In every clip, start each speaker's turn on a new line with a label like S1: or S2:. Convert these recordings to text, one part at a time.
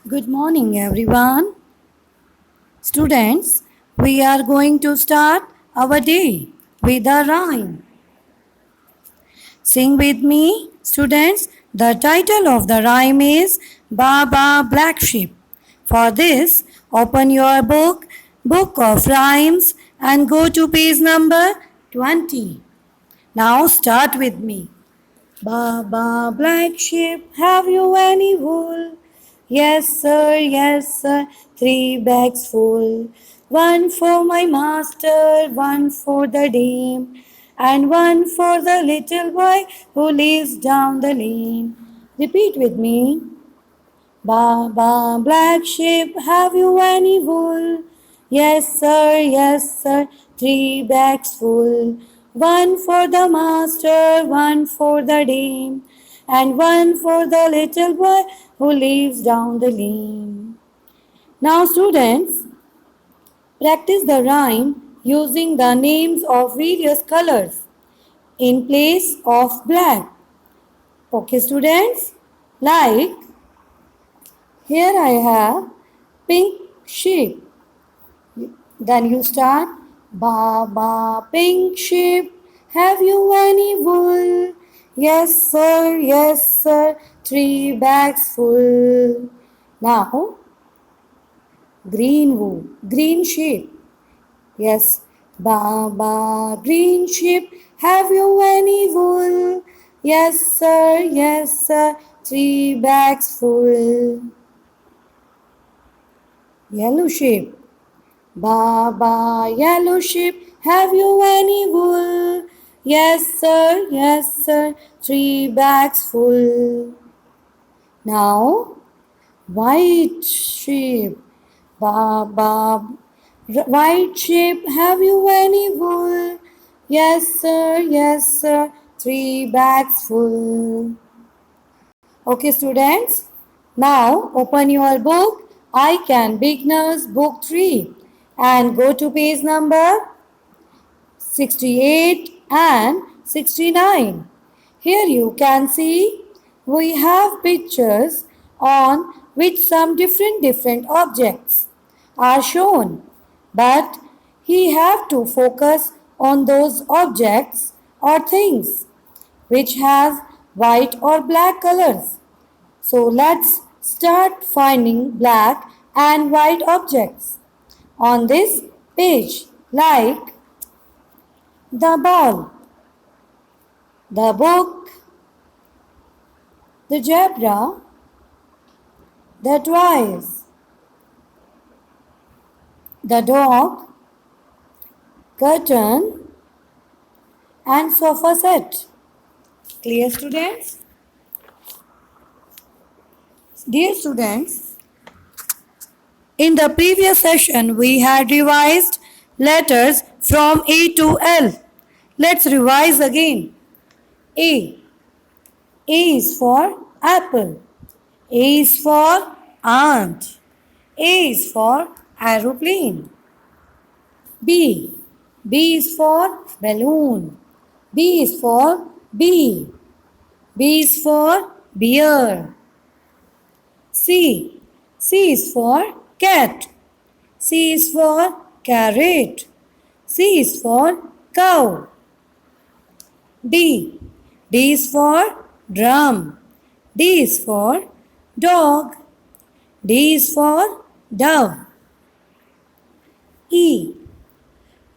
S1: Good morning, everyone. Students, we are going to start our day with a rhyme. Sing with me, students. The title of the rhyme is Baba Black Sheep. For this, open your Book of Rhymes, and go to page number 20. Now start with me. Baba Black Sheep, have you any wool? Yes, sir, 3 bags full. One for my master, one for the dame, and one for the little boy who lives down the lane. Repeat with me. Baba Black Sheep, have you any wool? Yes, sir, 3 bags full. One for the master, one for the dame, and one for the little boy who lives down the lane. Now, students, practice the rhyme using the names of various colors in place of black. Okay, students, like here I have pink sheep. Then you start Baba pink sheep, have you any wool? Yes, sir, 3 bags full. Now green wool, green sheep. Yes, Baba green sheep, have you any wool? Yes, sir, 3 bags full. Yellow sheep. Baba yellow sheep, have you any wool? Yes, sir, 3 bags full. Now, white sheep. Baba white sheep, have you any wool? Yes, sir, 3 bags full. Okay, students. Now open your book, I Can Beginners Book 3, and go to page number 68 and 69. Here you can see we have pictures on which some different objects are shown, but he have to focus on those objects or things which has white or black colors. So let's start finding black and white objects on this page, like the ball, the book, the zebra, the toys, the dog, curtain, and sofa set. Clear, students? Dear students, in the previous session we had revised letters from A to L. Let's revise again. A. A is for apple. A is for ant. A is for aeroplane. B. B is for balloon. B is for bee. B is for bear. C. C is for cat. C is for carrot. C is for cow. D. D is for drum. D is for dog. D is for dove. E.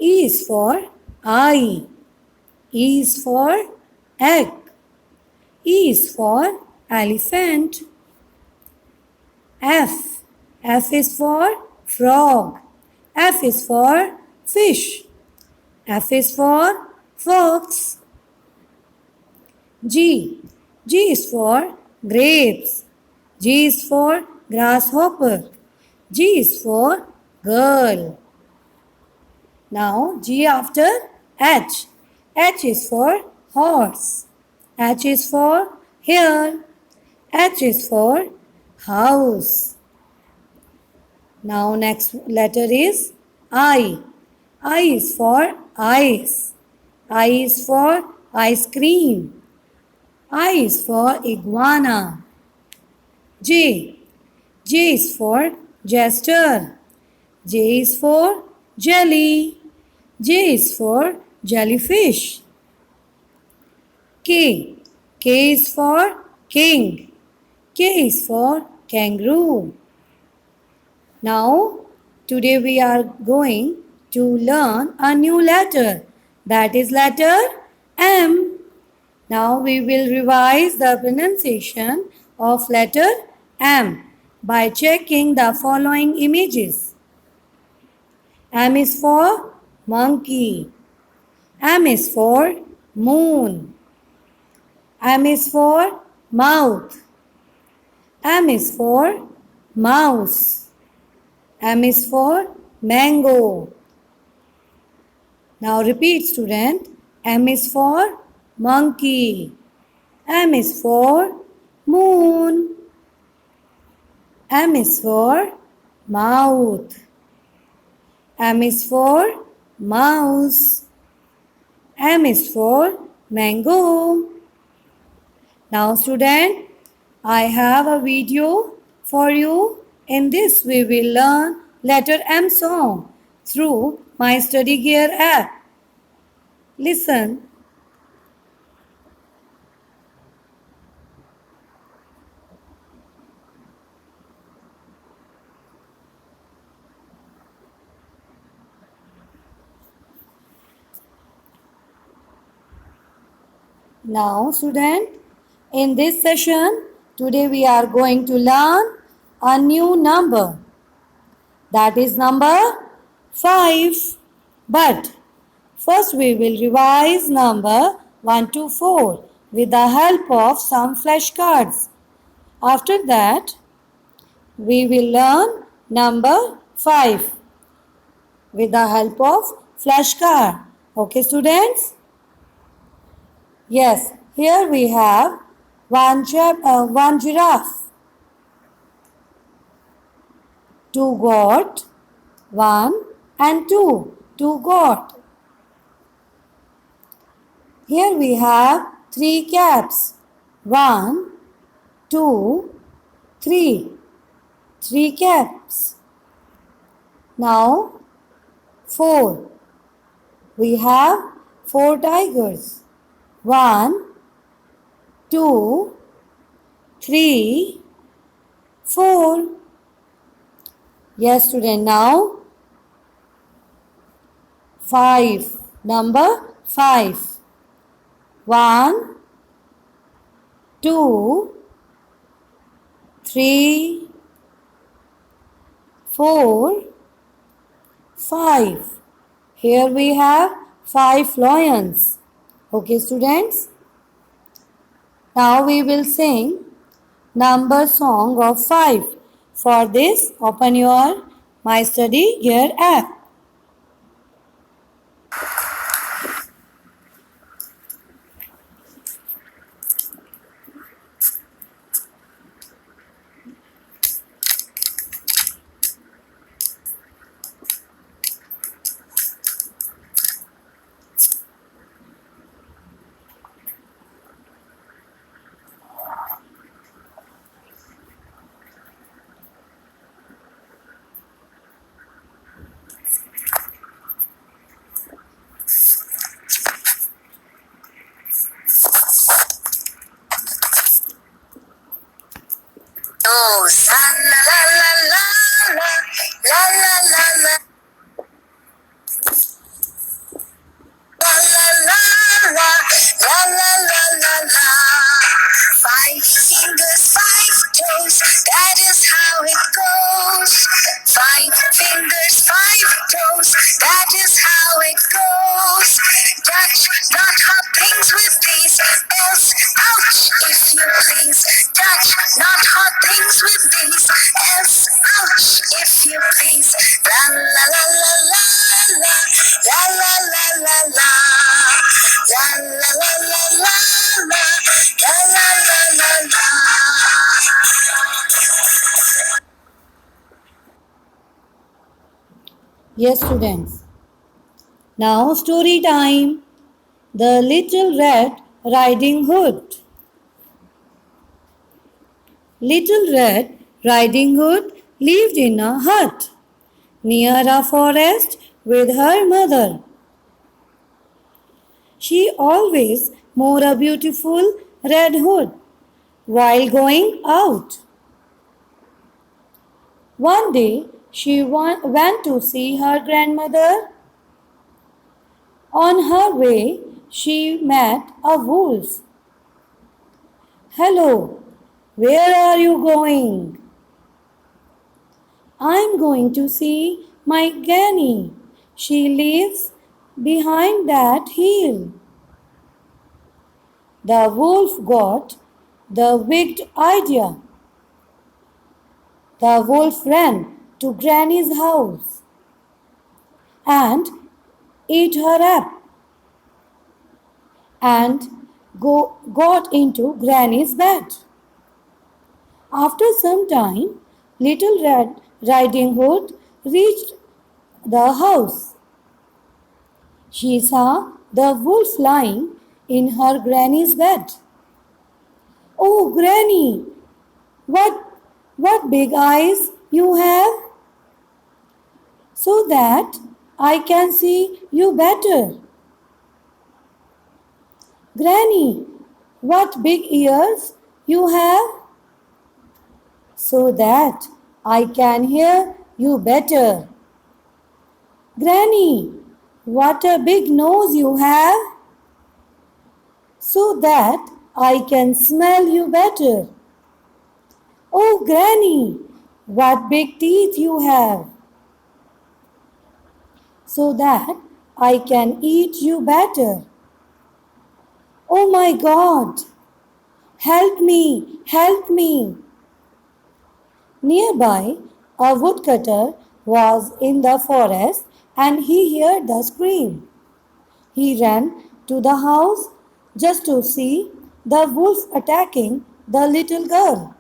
S1: E is for eye. E is for egg. E is for elephant. F. F is for frog. F is for fish. F is for fox. G. G is for grapes. G is for grasshopper. G is for girl. Now G after H. H is for horse. H is for hare. H is for house. Now next letter is I. I is for ice. I is for ice cream. I is for iguana. J. J is for jester. J is for jelly. J is for jellyfish. K. K is for king. K is for kangaroo. Now, today we are going to learn a new letter. That is letter M. Now we will revise the pronunciation of letter M by checking the following images. M is for monkey. M is for moon. M is for mouth. M is for mouse. M is for mango. Now repeat, student. M is for monkey. M is for moon. M is for mouth. M is for mouse. M is for mango. Now student, I have a video for you. In this we will learn letter M song through My Study Gear app. Listen. Now student, in this session, today we are going to learn a new number. That is number 5. But first we will revise number 1 to 4 with the help of some flashcards. After that, we will learn number 5 with the help of flashcard. Okay, students? Yes, here we have one giraffe, two goat, 1 and 2, two goat. Here we have 3 caps, 1, 2, 3, 3 caps. Now 4, we have 4 tigers. 1, 2, 3, 4. Yes, student. Now 5. Number 5. 1, 2, 3, 4, 5. Here we have 5 lions. Okay, students. Now we will sing number song of 5. For this, open your My Study Gear app.
S2: Oh, la la la la la la la la la. La la la la la la la la la. 5 fingers, 5 toes, that is how it goes. 5 fingers, 5 toes, that is how it goes. Touch, not hot things with these, else ouch if you please. Touch, not hot things with these, else ouch if you please. La la la la la la la la la la la. La la la la la la la la la la la.
S1: Yes, students. Now story time. The Little Red Riding Hood. Little Red Riding Hood lived in a hut near a forest with her mother. She always wore a beautiful red hood while going out. One day she went to see her grandmother. On her way, she met a wolf. Hello, where are you going? I'm going to see my granny. She lives behind that hill. The wolf got the wicked idea. The wolf ran to Granny's house and ate her up and got into Granny's bed. After some time, Little Red Riding Hood reached the house. She saw the wolf lying in her granny's bed. Oh, Granny, what, what big eyes you have, so that I can see you better. Granny, what big ears you have, so that I can hear you better. Granny, what a big nose you have, so that I can smell you better. Oh, Granny, what big teeth you have, so that I can eat you better. Oh my God, help me, help me. Nearby, a woodcutter was in the forest and he heard the scream. He ran to the house just to see the wolf attacking the little girl.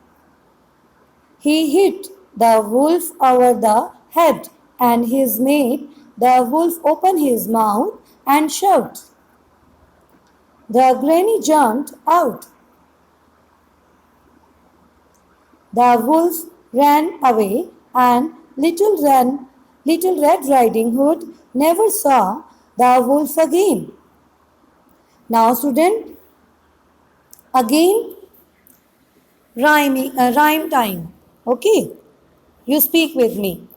S1: He hit the wolf over the head and his mate, the wolf, opened his mouth and shouted. The granny jumped out. The wolf ran away and Little Red Riding Hood never saw the wolf again. Now student, again rhyme time. Okay, you speak with me.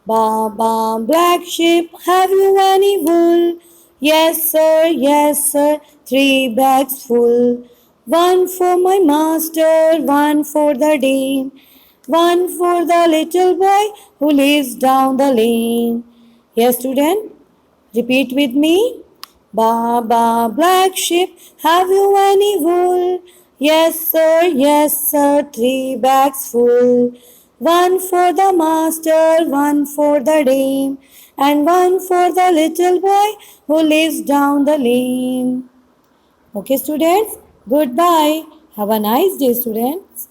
S1: Ba ba black sheep, have you any wool? Yes sir, 3 bags full. One for my master, one for the dame, one for the little boy who lives down the lane. Yes, student, repeat with me. Ba ba black sheep, have you any wool? Yes sir, 3 bags full. One for the master, one for the dame, and one for the little boy who lives down the lane. Okay, students, goodbye. Have a nice day, students.